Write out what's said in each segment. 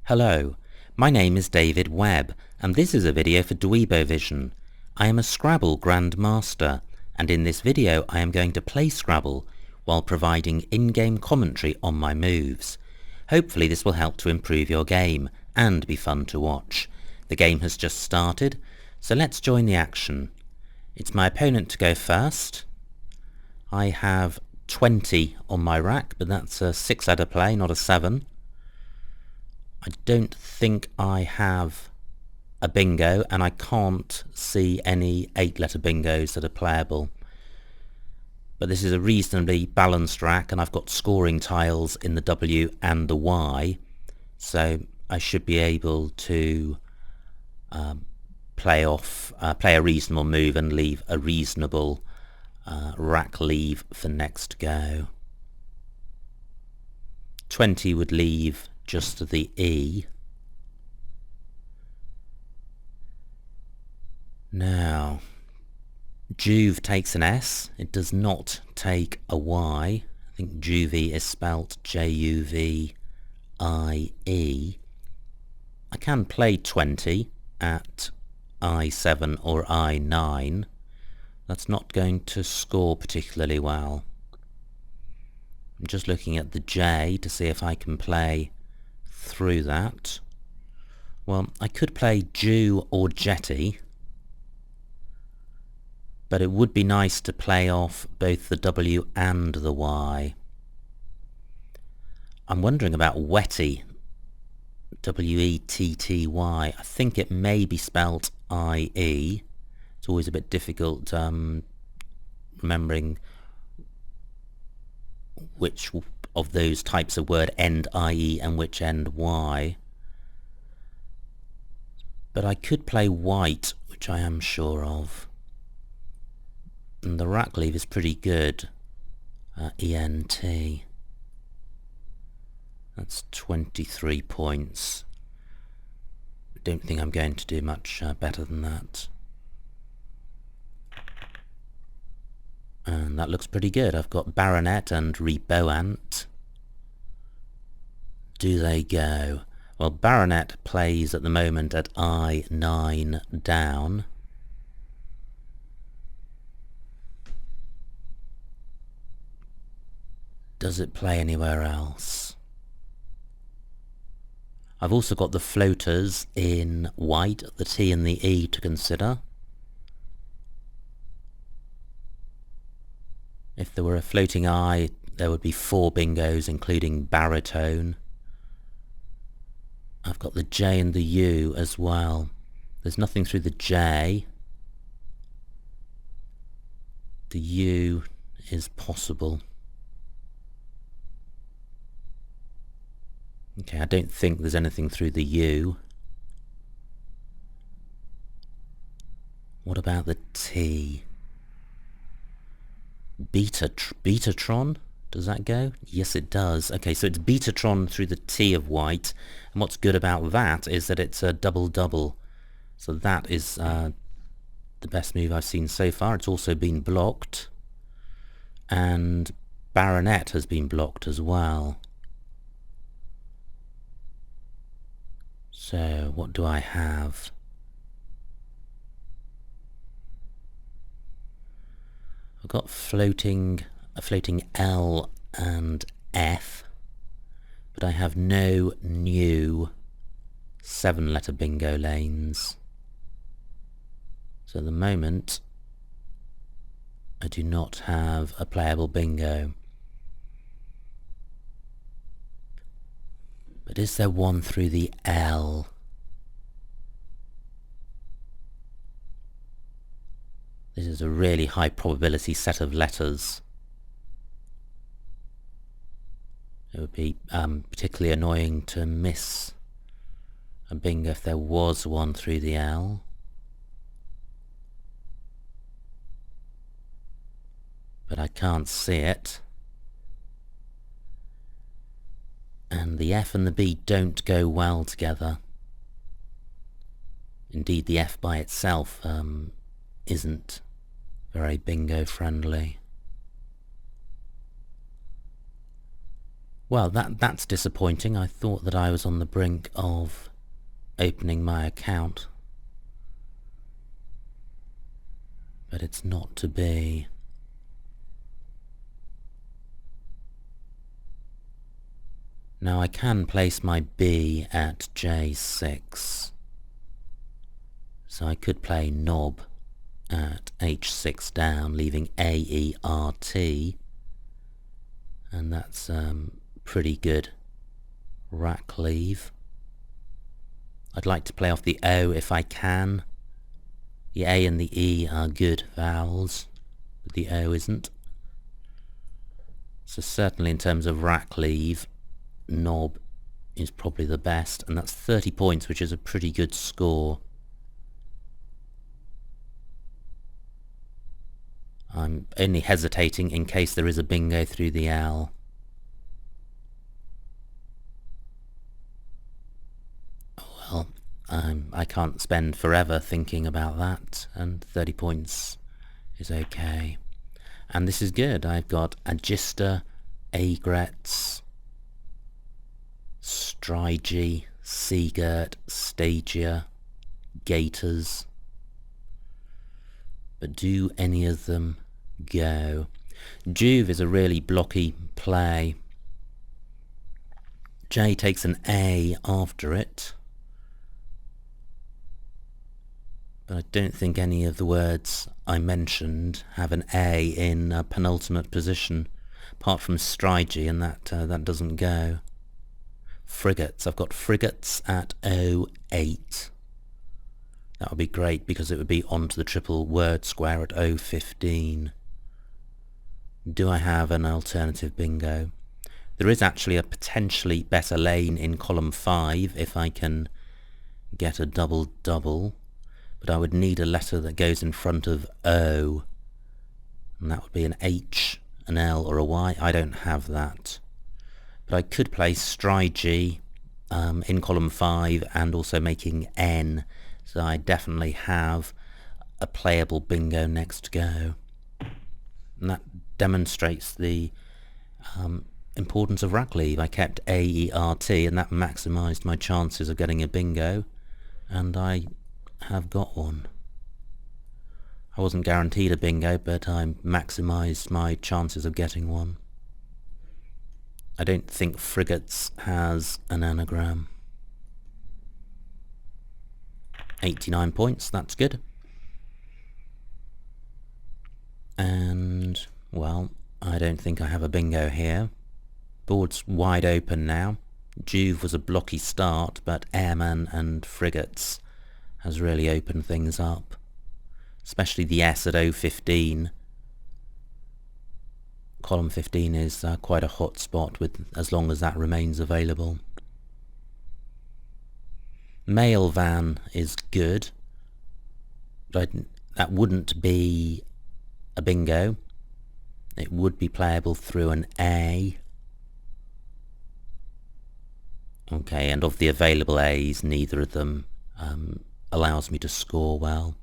Hello, my name is David Webb, and this is a video for Dweebovision. I am a Scrabble grandmaster, and in this video I am going to play Scrabble while providing in-game commentary on my moves. Hopefully this will help to improve your game and be fun to watch. The game has just started, so let's join the action. It's my opponent to go first. I have 20 on my rack, but that's a 6-letter play, not a 7. I don't think I have a bingo, and I can't see any 8-letter bingos that are playable. But this is a reasonably balanced rack, and I've got scoring tiles in the W and the Y, so I should be able to play a reasonable move and leave a reasonable rack leave for next go. 20 would leave just the E. Now, Juve takes an S. It does not take a Y. I think Juvie is spelt Juvie. I can play 20 at I7 or I9. That's not going to score particularly well. I'm just looking at the J to see if I can play through that. Well, I could play Jew or Jetty, but it would be nice to play off both the W and the Y. I'm wondering about Wetty, W-E-T-T-Y. I think it may be spelt I-E. It's always a bit difficult remembering which of those types of word end IE and which end Y. But I could play white, which I am sure of. And the rack leave is pretty good. ENT. That's 23 points. I don't think I'm going to do much better than that. And that looks pretty good. I've got Baronet and Reboant. Do they go? Well, Baronet plays at the moment at I9 down. Does it play anywhere else? I've also got the floaters in white, the T and the E to consider. If there were a floating I, there would be 4 bingos, including baritone. I've got the J and the U as well. There's nothing through the J. The U is possible. Okay, I don't think there's anything through the U. What about the T? Betatron? Does that go? Yes, it does. Okay, so it's Betatron through the T of white. And what's good about that is that it's a double-double. So that is the best move I've seen so far. It's also been blocked. And Baronet has been blocked as well. So, what do I have? I've got a floating L and F, but I have no new 7-letter bingo lanes. So at the moment, I do not have a playable bingo. But is there one through the L? This is a really high probability set of letters. It would be particularly annoying to miss a bingo if there was one through the L. But I can't see it. And the F and the B don't go well together. Indeed, the F by itself isn't very bingo friendly. Well, that's disappointing. I thought that I was on the brink of opening my account, but it's not to be. Now I can place my B at J6, so I could play knob at H6 down, leaving A, E, R, T, and that's pretty good rack leave. I'd like to play off the O if I can. The A and the E are good vowels, but the O isn't. So certainly in terms of rack leave, knob is probably the best, and that's 30 points, which is a pretty good score. I'm only hesitating in case there is a bingo through the L. Well, I can't spend forever thinking about that, and 30 points is okay. And this is good. I've got Agister, Aigrettes, Strigy, Seagirt, Stagia, Gators. But do any of them go? Juve is a really blocky play. J takes an A after it, but I don't think any of the words I mentioned have an A in a penultimate position, apart from Strigy, and that doesn't go. Frigates. I've got frigates at 08. That would be great because it would be onto the triple word square at 015. Do I have an alternative bingo? There is actually a potentially better lane in column 5 if I can get a double-double, but I would need a letter that goes in front of O, and that would be an H, an L, or a Y. I don't have that. But I could play Strigy in column 5 and also making N, so I definitely have a playable bingo next go. And that demonstrates the importance of rack leave. I kept AERT, and that maximised my chances of getting a bingo, and I have got one. I wasn't guaranteed a bingo, but I maximised my chances of getting one. I don't think frigates has an anagram. 89 points, that's good. And, well, I don't think I have a bingo here. Board's wide open now. Juve was a blocky start, but airmen and frigates has really opened things up. Especially the S at 015. Column 15 is quite a hot spot with as long as that remains available. Mail van is good, but that wouldn't be a bingo. It would be playable through an A. Okay, and of the available A's, neither of them allows me to score well.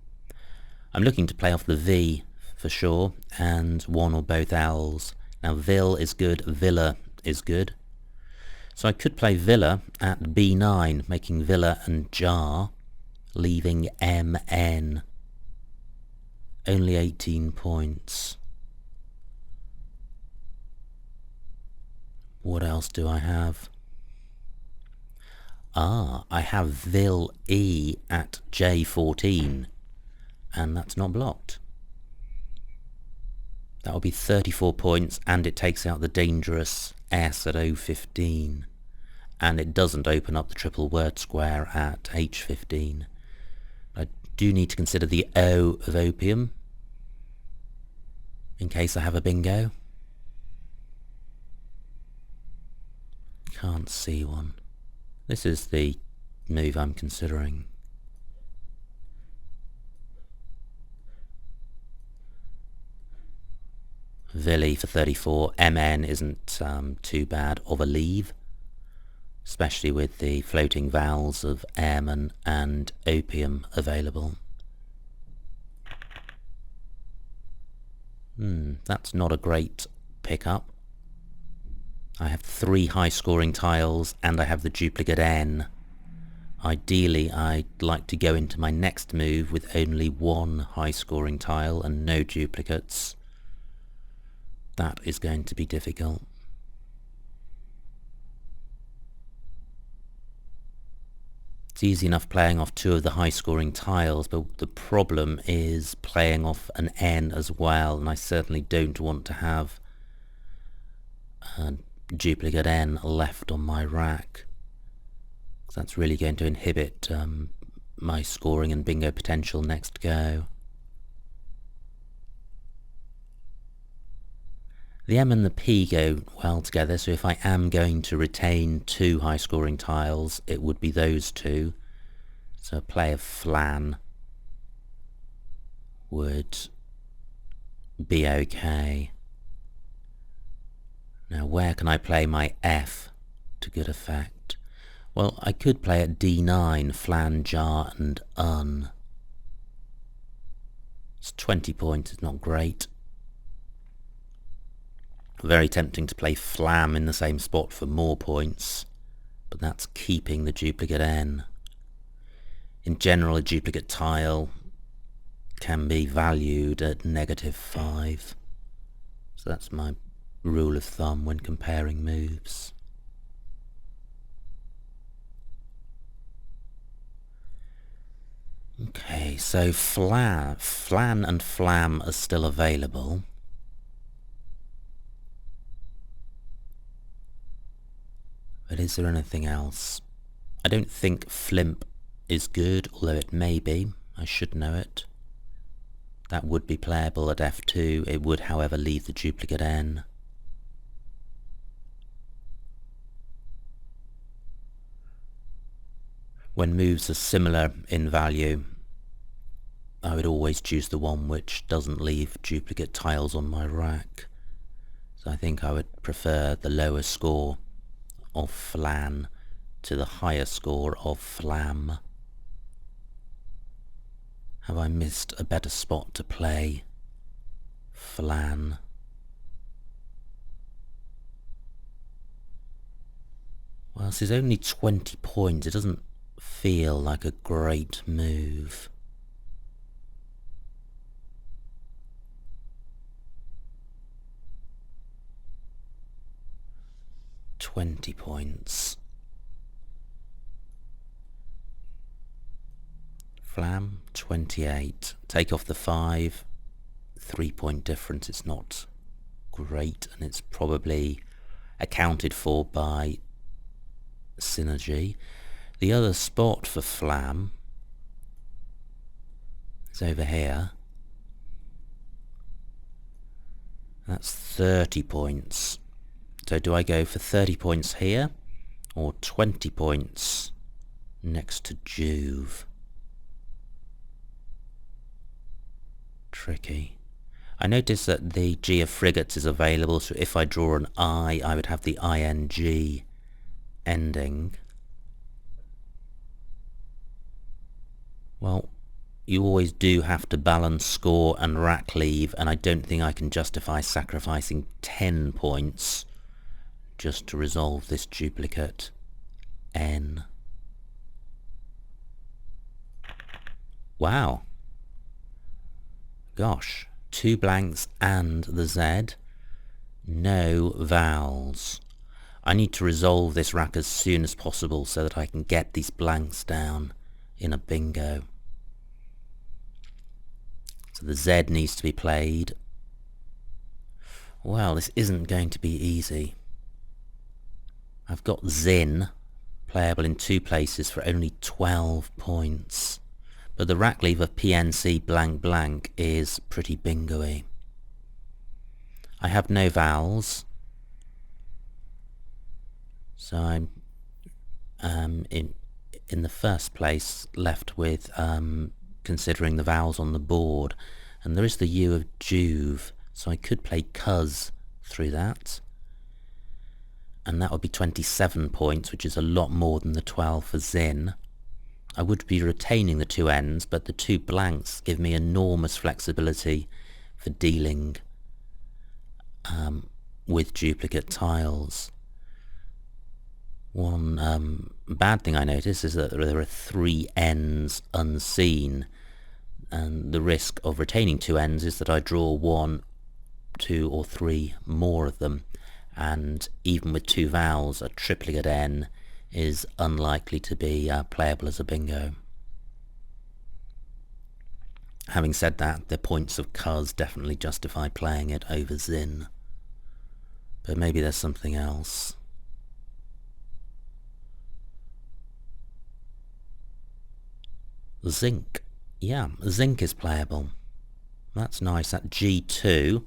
I'm looking to play off the V for sure, and one or both L's. Now Vil is good, Villa is good. So I could play Villa at B9, making Villa and Jar, leaving MN. Only 18 points. What else do I have? I have Vil E at J14, and that's not blocked. That will be 34 points, and it takes out the dangerous S at 015, and it doesn't open up the triple word square at H15. I do need to consider the O of opium, in case I have a bingo. Can't see one. This is the move I'm considering. Villi for 34. MN isn't too bad of a leave, especially with the floating vowels of airman and opium available. That's not a great pickup. I have 3 high-scoring tiles and I have the duplicate n. Ideally, I'd like to go into my next move with only 1 high-scoring tile and no duplicates. That is going to be difficult. It's easy enough playing off 2 of the high-scoring tiles, but the problem is playing off an n as well, and I certainly don't want to have a duplicate n left on my rack. That's really going to inhibit my scoring and bingo potential next go. The M and the P go well together, so if I am going to retain 2 high-scoring tiles, it would be those 2. So a play of flan would be okay. Now where can I play my F to good effect? Well, I could play at D9, flan, jar and un. It's 20 points, it's not great. Very tempting to play flam in the same spot for more points, but that's keeping the duplicate n. In general, a duplicate tile can be valued at -5. So that's my rule of thumb when comparing moves. Okay, so flan and flam are still available. But is there anything else? I don't think flimp is good, although it may be. I should know it. That would be playable at f2. It would, however, leave the duplicate n. When moves are similar in value, I would always choose the one which doesn't leave duplicate tiles on my rack. So I think I would prefer the lower score of flan to the higher score of flam. Have I missed a better spot to play flan? Well, this is only 20 points. It doesn't feel like a great move. $20 points. Flam, 28. Take off the 5. 3-point difference. It's not great, and it's probably accounted for by synergy. The other spot for flam is over here. That's 30 points. So do I go for 30 points here, or 20 points next to Juve? Tricky. I notice that the G of frigates is available, so if I draw an I would have the ing ending. Well, you always do have to balance score and rack leave, and I don't think I can justify sacrificing 10 points just to resolve this duplicate n. Wow. Gosh, 2 blanks and the Z. No vowels. I need to resolve this rack as soon as possible so that I can get these blanks down in a bingo. So the Z needs to be played. Well, this isn't going to be easy. I've got Zin, playable in 2 places for only 12 points. But the rack leave of PNC blank blank is pretty bingo-y. I have no vowels. So I'm in the first place left with considering the vowels on the board. And there is the U of Juve, so I could play cuz through that. And that would be 27 points, which is a lot more than the 12 for Zin. I would be retaining the 2 ends, but the 2 blanks give me enormous flexibility for dealing with duplicate tiles. One bad thing I notice is that there are 3 ends unseen, and the risk of retaining 2 ends is that I draw 1, 2 or 3 more of them, and even with 2 vowels, a triplicate N is unlikely to be playable as a bingo. Having said that, the points of cuz definitely justify playing it over zin, but maybe there's something else. Zinc. Yeah, zinc is playable. That's nice. That G2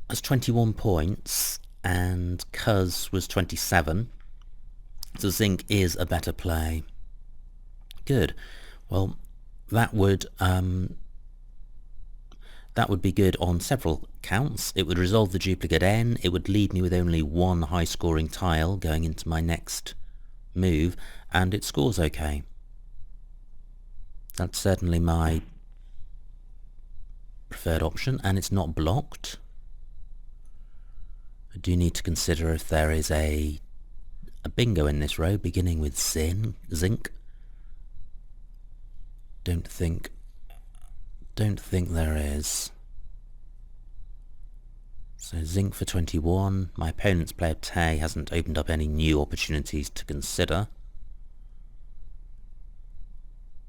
has 21 points and cuz was 27. So zinc is a better play. Good. Well, that would be good on several counts. It would resolve the duplicate N. It would leave me with only 1 high-scoring tile going into my next move, and it scores okay. That's certainly my preferred option, and it's not blocked. I do need to consider if there is a bingo in this row beginning with zinc. Don't think there is. So zinc for 21. My opponent's player Tay hasn't opened up any new opportunities to consider.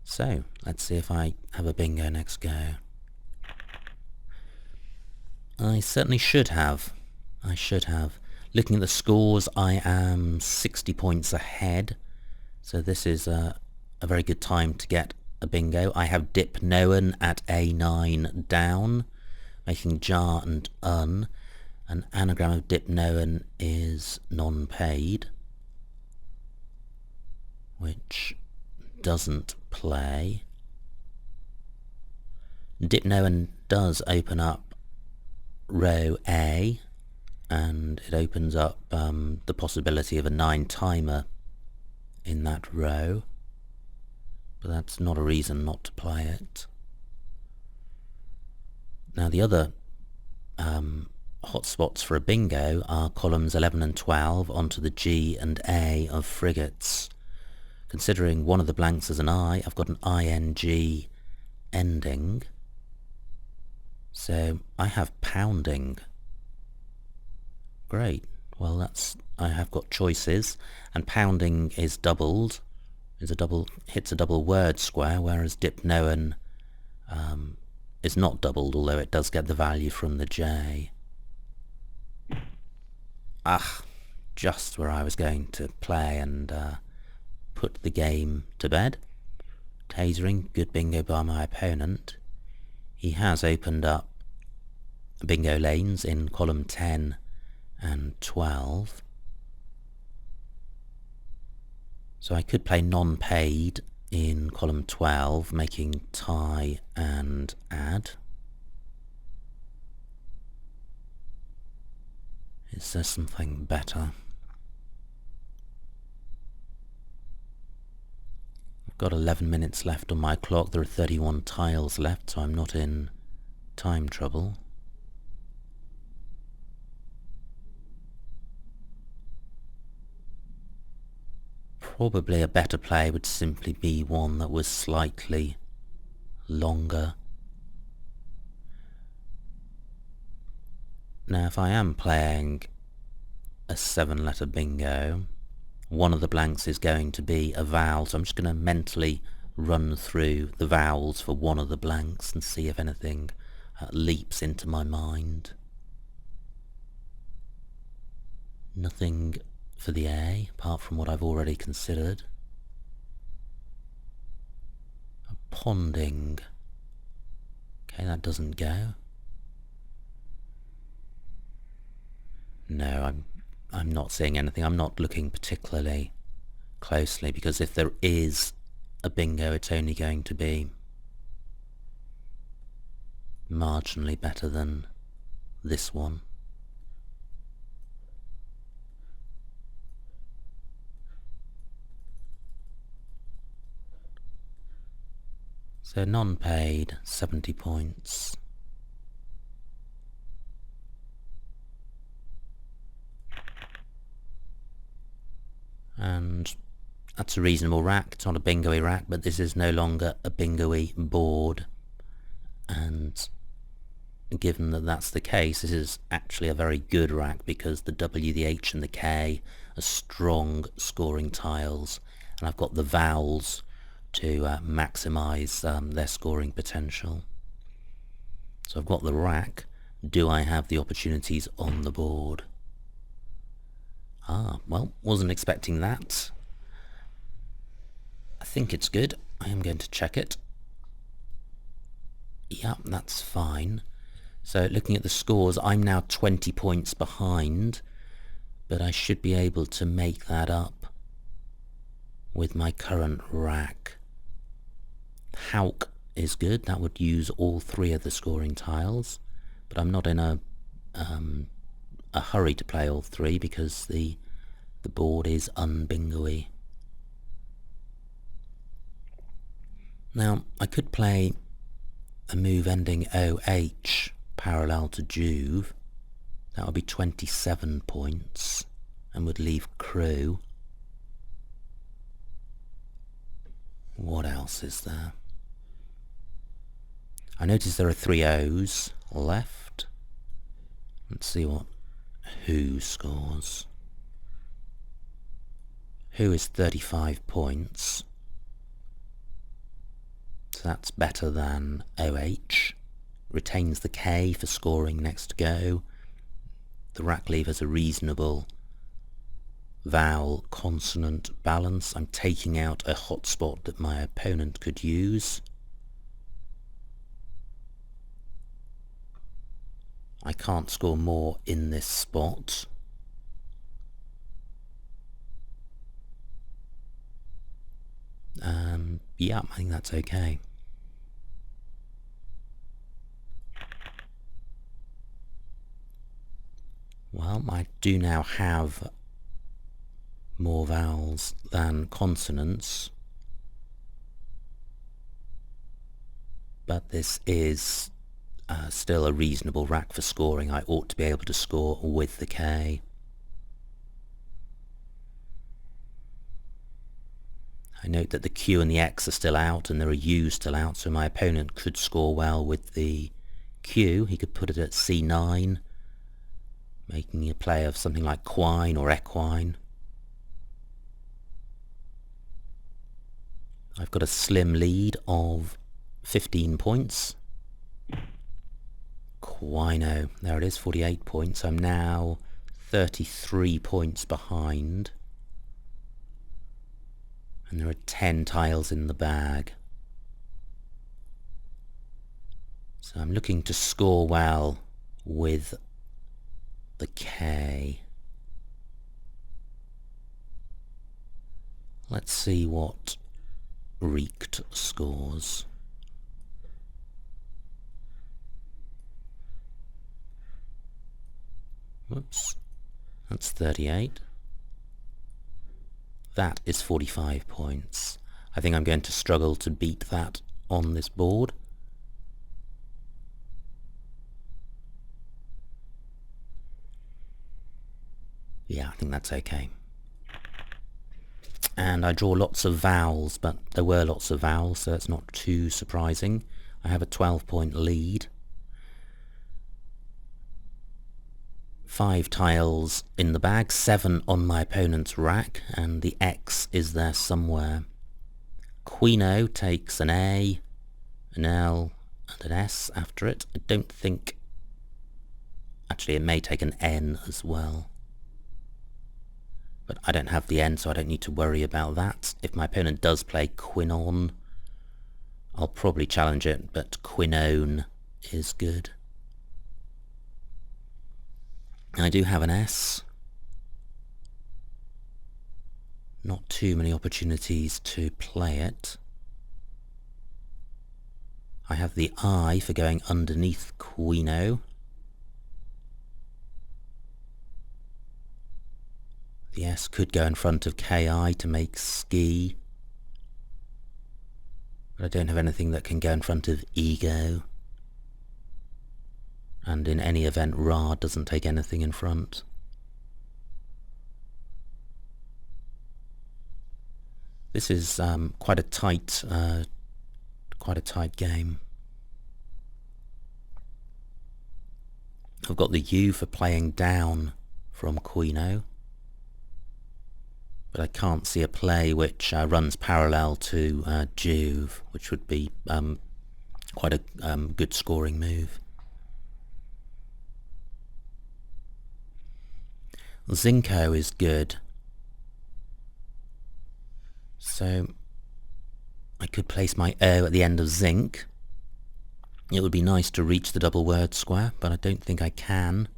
So let's see if I have a bingo next go. I certainly should have. Looking at the scores, I am 60 points ahead. So this is a very good time to get a bingo. I have Dip Noan at A9 down, making jar and un. An anagram of Dip Noan is non-paid, which doesn't play. Dip Noan does open up row A, and it opens up the possibility of a 9 timer in that row, but that's not a reason not to play it. Now the other hotspots for a bingo are columns 11 and 12 onto the G and A of frigates. Considering one of the blanks as an I, I've got an ing ending, so I have pounding. Great. Well, I have got choices, and pounding is doubled. Hits a double word square, whereas Dip Noan is not doubled, although it does get the value from the J. Just where I was going to play and put the game to bed. Tasering, good bingo by my opponent. He has opened up bingo lanes in column 10 and 12. So I could play non-paid in column 12, making tie and add. Is there something better? I've got 11 minutes left on my clock. There are 31 tiles left, so I'm not in time trouble. Probably a better play would simply be one that was slightly longer. Now if I am playing a 7-letter bingo, one of the blanks is going to be a vowel, so I'm just going to mentally run through the vowels for one of the blanks and see if anything leaps into my mind. Nothing for the A, apart from what I've already considered. A ponding. Okay, that doesn't go. No, I'm not seeing anything. I'm not looking particularly closely, because if there is a bingo, it's only going to be marginally better than this one. So non-paid, 70 points. and that's a reasonable rack. It's not a bingo-y rack, but this is no longer a bingo-y board, and given that that's the case, this is actually a very good rack because the W, the H and the K are strong scoring tiles, and I've got the vowels to maximise their scoring potential. So I've got the rack. Do I have the opportunities on the board? Well, wasn't expecting that. I think it's good. I am going to check it. Yep, that's fine. So looking at the scores, I'm now 20 points behind, but I should be able to make that up with my current rack. Hauk is good. That would use all three of the scoring tiles, but I'm not in a hurry to play all three because the board is unbingo-y. Now, I could play a move ending OH parallel to Juve. That would be 27 points and would leave crew. What else is there? I notice there are 3 O's left. Let's see what Who scores. Who is 35 points. So that's better than OH. Retains the K for scoring next go. The rack leaves a reasonable vowel consonant balance. I'm taking out a hotspot that my opponent could use. I can't score more in this spot. Yeah, I think that's okay. Well, I do now have more vowels than consonants, but this is still a reasonable rack for scoring. I ought to be able to score with the K. I note that the Q and the X are still out and there are U's still out, so my opponent could score well with the Q. He could put it at C9, making a play of something like quine or equine. I've got a slim lead of 15 points. Quino, there it is, 48 points. I'm now 33 points behind. And there are 10 tiles in the bag. So I'm looking to score well with the K. Let's see what Reeked scores. Whoops, that's 38. That is 45 points. I think I'm going to struggle to beat that on this board. Yeah, I think that's okay. And I draw lots of vowels, but there were lots of vowels, so it's not too surprising. I have a 12-point lead. 5 tiles in the bag, 7 on my opponent's rack, and the X is there somewhere. Quino takes an A, an L, and an S after it. I don't think... Actually, it may take an N as well. But I don't have the N, so I don't need to worry about that. If my opponent does play Quinon, I'll probably challenge it, but Quinone is good. I do have an S. Not too many opportunities to play it. I have the I for going underneath Quino. The S could go in front of KI to make ski. But I don't have anything that can go in front of ego. And in any event, Ra doesn't take anything in front. This is quite a tight game. I've got the U for playing down from Queen O, but I can't see a play which runs parallel to Juve, which would be quite a good scoring move. Zinco is good, so I could place my O at the end of Zinc. It would be nice to reach the double word square, but I don't think I can.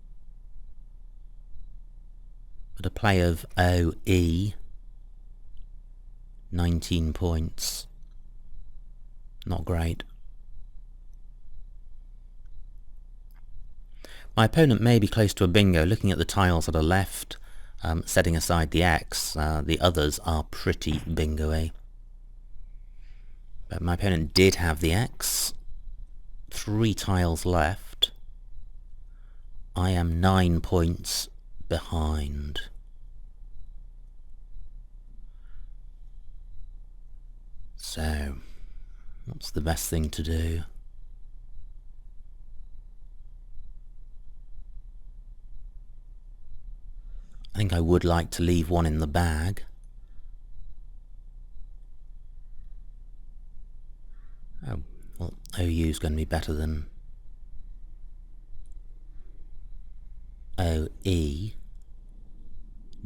But a play of OE, 19 points, not great. My opponent may be close to a bingo. Looking at the tiles that are left, setting aside the X, the others are pretty bingo-y. But my opponent did have the X. 3 tiles left. I am 9 points behind. So, what's the best thing to do? I think I would like to leave one in the bag. Oh, well, OU is going to be better than OE.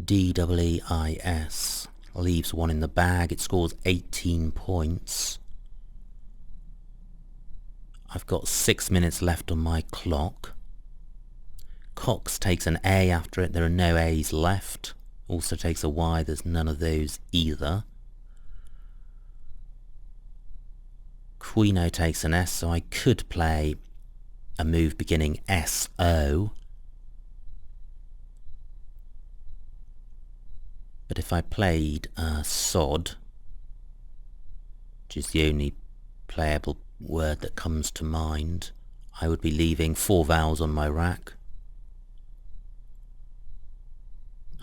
DWEES leaves one in the bag. It scores 18 points. I've got 6 minutes left on my clock. Cox takes an A after it. There are no A's left. Also takes a Y. There's none of those either. Queen O takes an S, so I could play a move beginning SO. But if I played sod, which is the only playable word that comes to mind, I would be leaving 4 vowels on my rack.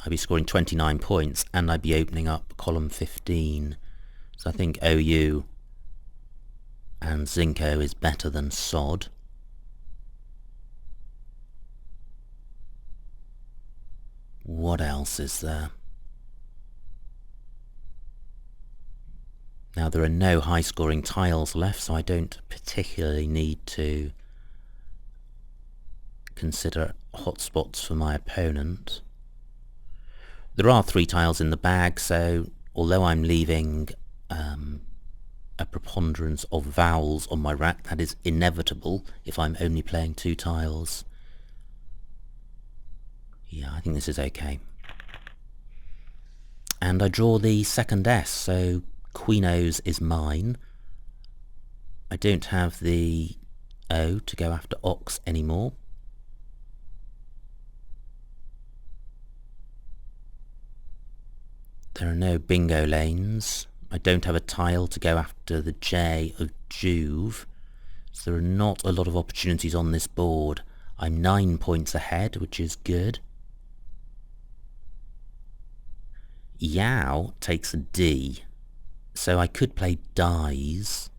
I'd be scoring 29 points and I'd be opening up column 15. So I think OU and Zinco is better than sod. What else is there? Now there are no high-scoring tiles left, so I don't particularly need to consider hotspots for my opponent. There are 3 tiles in the bag, so although I'm leaving a preponderance of vowels on my rack, that is inevitable if I'm only playing 2 tiles. Yeah, I think this is okay. And I draw the second S, so Queen O's is mine. I don't have the O to go after Ox anymore. There are no bingo lanes. I don't have a tile to go after the J of Juve. So there are not a lot of opportunities on this board. I'm 9 points ahead, which is good. Yao takes a D. So I could play dies.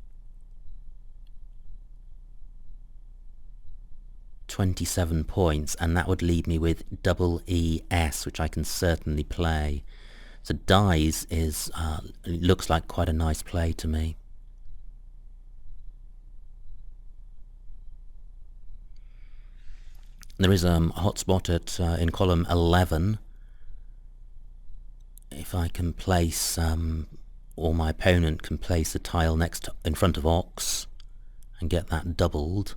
27 points, and that would leave me with double ES, which I can certainly play. So dies is looks like quite a nice play to me. There is a hotspot at in column 11. If I can place, or my opponent can place a tile in front of Ox and get that doubled.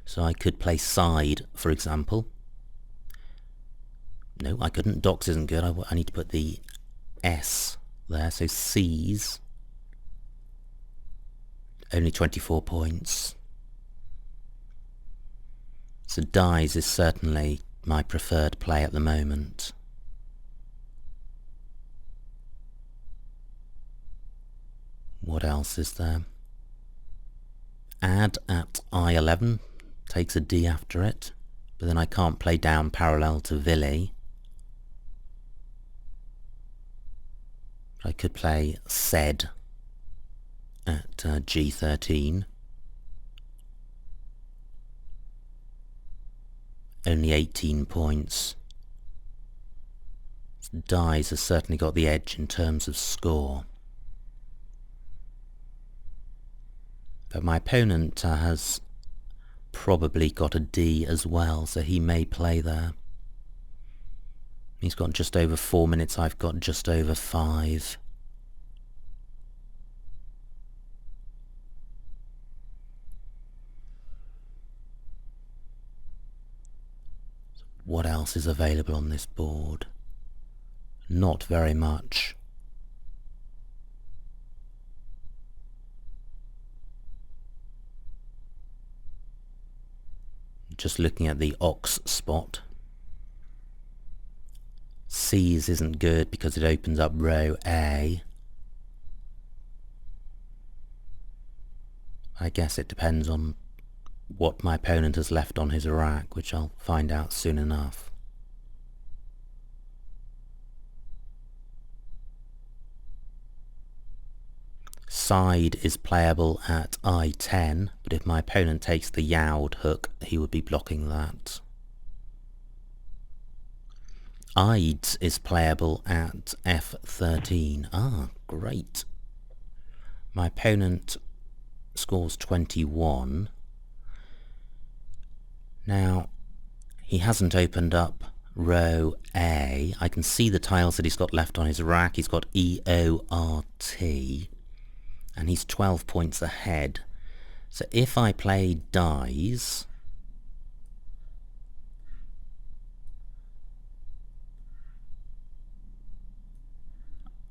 So I could play side, for example. No, I couldn't. Dox isn't good. I need to put the S there, so C's. Only 24 points. So dies is certainly my preferred play at the moment. What else is there? Add at I11 takes a D after it, but then I can't play down parallel to Villi. I could play Ced at g13. Only 18 points. Dies has certainly got the edge in terms of score. But my opponent has probably got a D as well, so he may play there. He's got just over 4 minutes, I've got just over 5. What else is available on this board? Not very much. Just looking at the ox spot. C's isn't good because it opens up row A. I guess it depends on what my opponent has left on his rack, which I'll find out soon enough. Side is playable at I10, but if my opponent takes the yowd hook, he would be blocking that. Ides is playable at F13. Ah, great. My opponent scores 21. Now, he hasn't opened up row A. I can see the tiles that he's got left on his rack. He's got E, O, R, T, and he's 12 points ahead. So if I play dies,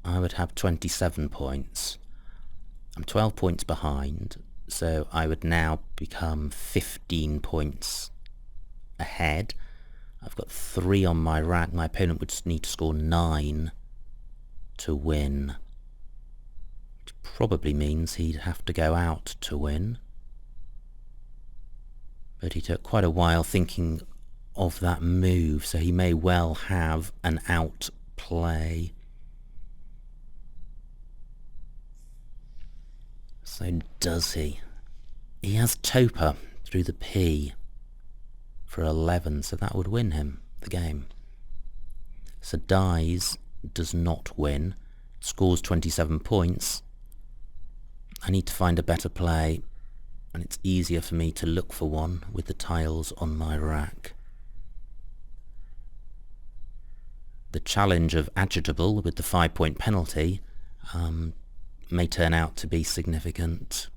I would have 27 points. I'm 12 points behind, so I would now become 15 points ahead. I've got 3 on my rack. My opponent would just need to score 9 to win, which probably means he'd have to go out to win. But he took quite a while thinking of that move, so he may well have an out play. So does he? He has Toper through the P for 11, so that would win him the game. So dies does not win, scores 27 points. I need to find a better play, and it's easier for me to look for one with the tiles on my rack. The challenge of agitable with the 5-point penalty may turn out to be significant.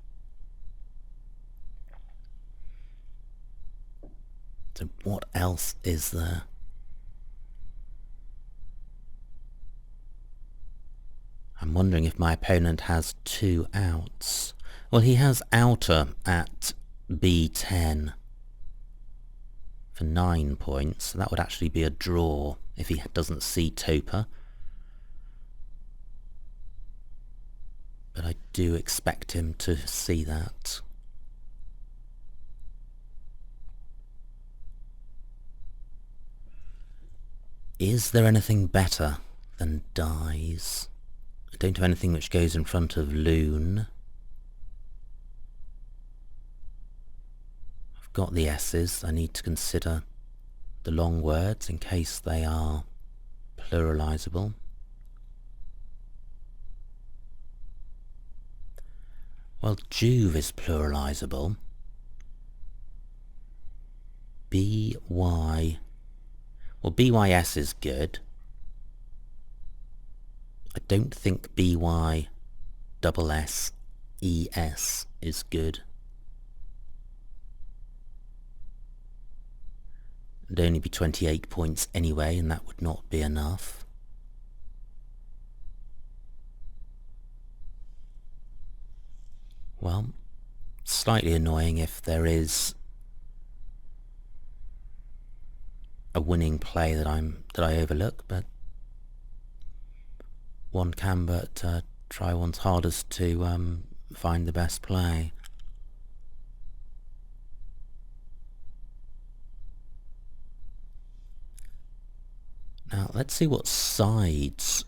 So what else is there? I'm wondering if my opponent has 2 outs. Well, he has outer at B10 for 9 points, so that would actually be a draw if he doesn't see Toper. But I do expect him to see that. Is there anything better than dies? I don't have anything which goes in front of loon. I've got the S's. I need to consider the long words in case they are pluralizable. Well, Juve is pluralizable. BY. Well, BYS is good. I don't think BY double S ES is good. It'd only be 28 points anyway, and that would not be enough. Well, slightly annoying if there is a winning play that I overlook, but one can but try one's hardest to find the best play. Now let's see what sides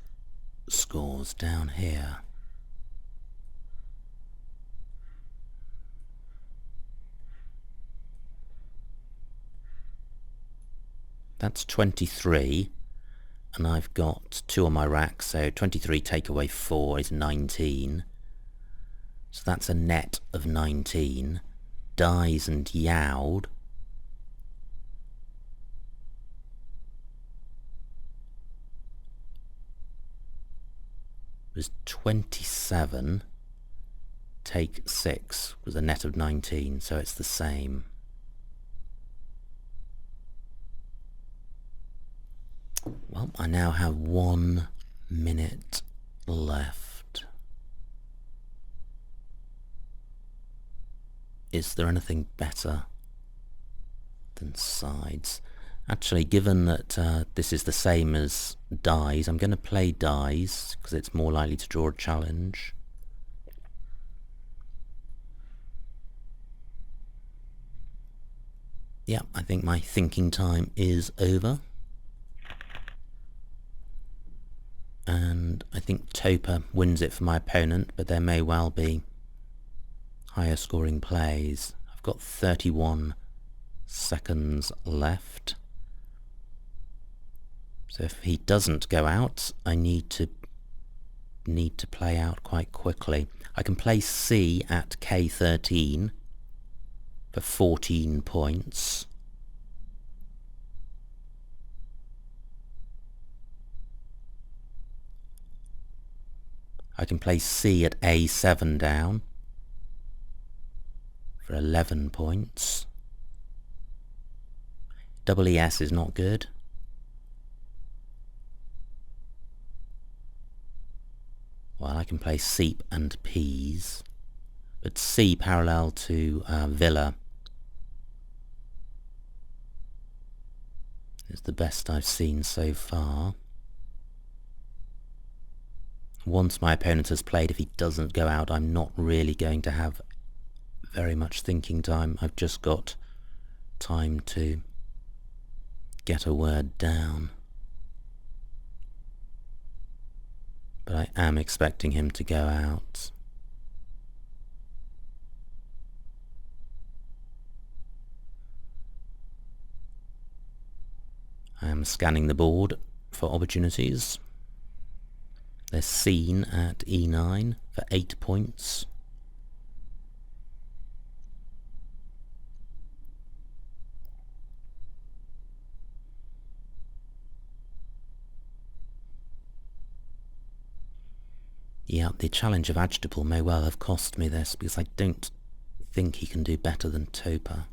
scores down here. That's 23, and I've got 2 on my rack, so 23 take away 4 is 19. So that's a net of 19. Dies and yowed was 27. Take 6 was a net of 19, so it's the same. Well, I now have 1 minute left. Is there anything better than sides? Actually, given that this is the same as dies, I'm going to play dies because it's more likely to draw a challenge. Yeah, I think my thinking time is over. And I think Topa wins it for my opponent, but there may well be higher scoring plays. I've got 31 seconds left. So if he doesn't go out, I need to play out quite quickly. I can play C at K13 for 14 points. I can play C at A7 down for 11 points. ES is not good. Well, I can play Seep and Peas, but C parallel to Villa is the best I've seen so far. Once my opponent has played, if he doesn't go out, I'm not really going to have very much thinking time. I've just got time to get a word down. But I am expecting him to go out. I am scanning the board for opportunities. They're seen at E9 for 8 points. Yeah, the challenge of agitable may well have cost me this, because I don't think he can do better than Topa.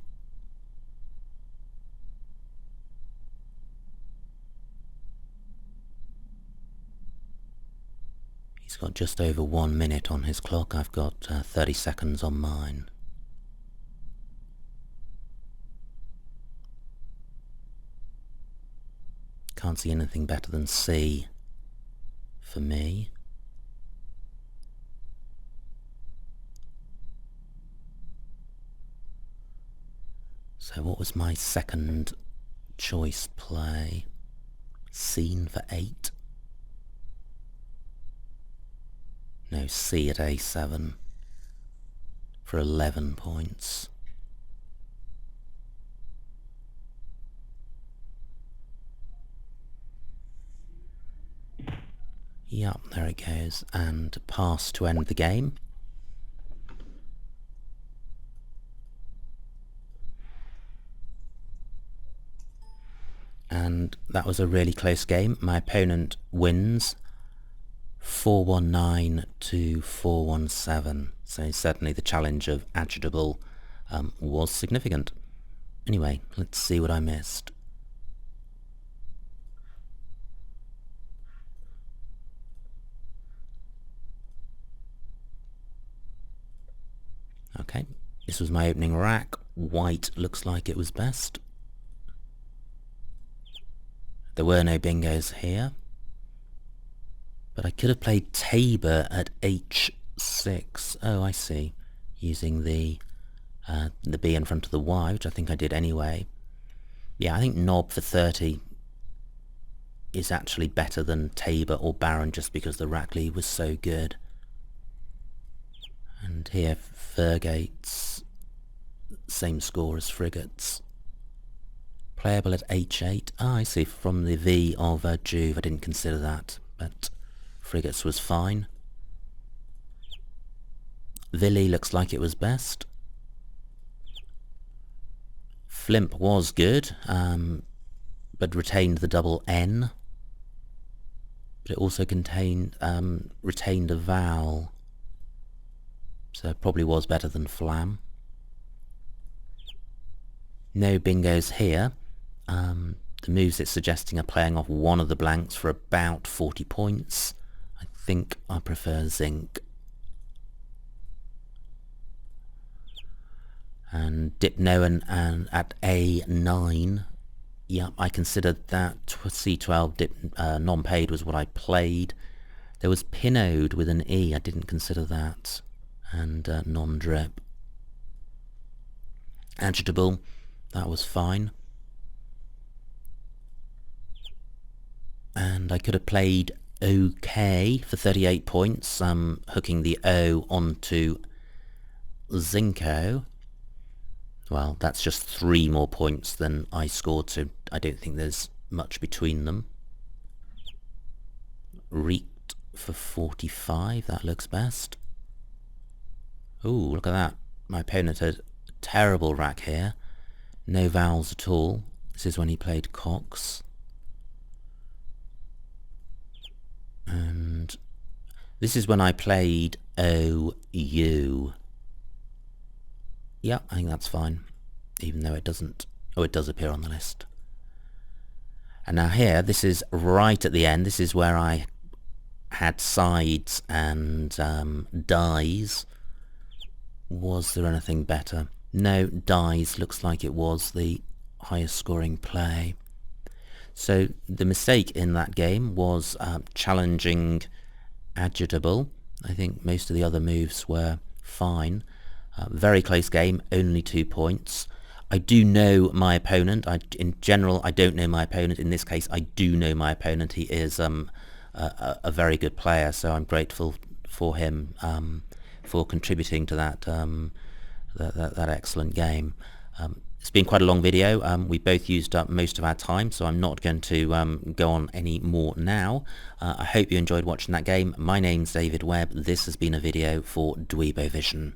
He's got just over 1 minute on his clock. I've got 30 seconds on mine. Can't see anything better than C for me. So what was my second choice play? Scene for 8? No, C at A7 for 11 points. Yep, there it goes, and pass to end the game. And that was a really close game. My opponent wins 419 to 417. So certainly the challenge of agitable was significant. Anyway, let's see what I missed. Okay, this was my opening rack. White looks like it was best. There were no bingos here, but I could have played Tabor at H6. Oh, I see. Using the B in front of the Y, which I think I did anyway. Yeah, I think knob for 30 is actually better than Tabor or Baron just because the rack lead was so good. And here Fergates, same score as Frigates. Playable at H8. I see, from the V of Juve. I didn't consider that, but Frigates was fine. Villi looks like it was best. Flimp was good, but retained the double N. But it also retained a vowel. So it probably was better than Flam. No bingos here. The moves it's suggesting are playing off one of the blanks for about 40 points. I think I prefer Zinc. And Dipnoan and at A9. Yep, I considered that. C12 non-paid was what I played. There was Pinode with an E. I didn't consider that. And non-drip. Agitable. That was fine. And I could have played OK for 38 points, hooking the O onto Zinco. Well, that's just 3 more points than I scored, so I don't think there's much between them. Reeked for 45, that looks best. Ooh, look at that. My opponent had a terrible rack here. No vowels at all. This is when he played Cox. And this is when I played OU. Yeah, I think that's fine, even though it doesn't. Oh, it does appear on the list. And now here, this is right at the end. This is where I had sides and dies. Was there anything better? No, dies looks like it was the highest scoring play. So the mistake in that game was challenging Agitable. I think most of the other moves were fine. Very close game, only 2 points. I do know my opponent. In general, I don't know my opponent. In this case, I do know my opponent. He is a very good player, so I'm grateful for him for contributing to that that excellent game. It's been quite a long video. We both used up most of our time, so I'm not going to go on any more now. I hope you enjoyed watching that game. My name's David Webb. This has been a video for Dweebovision.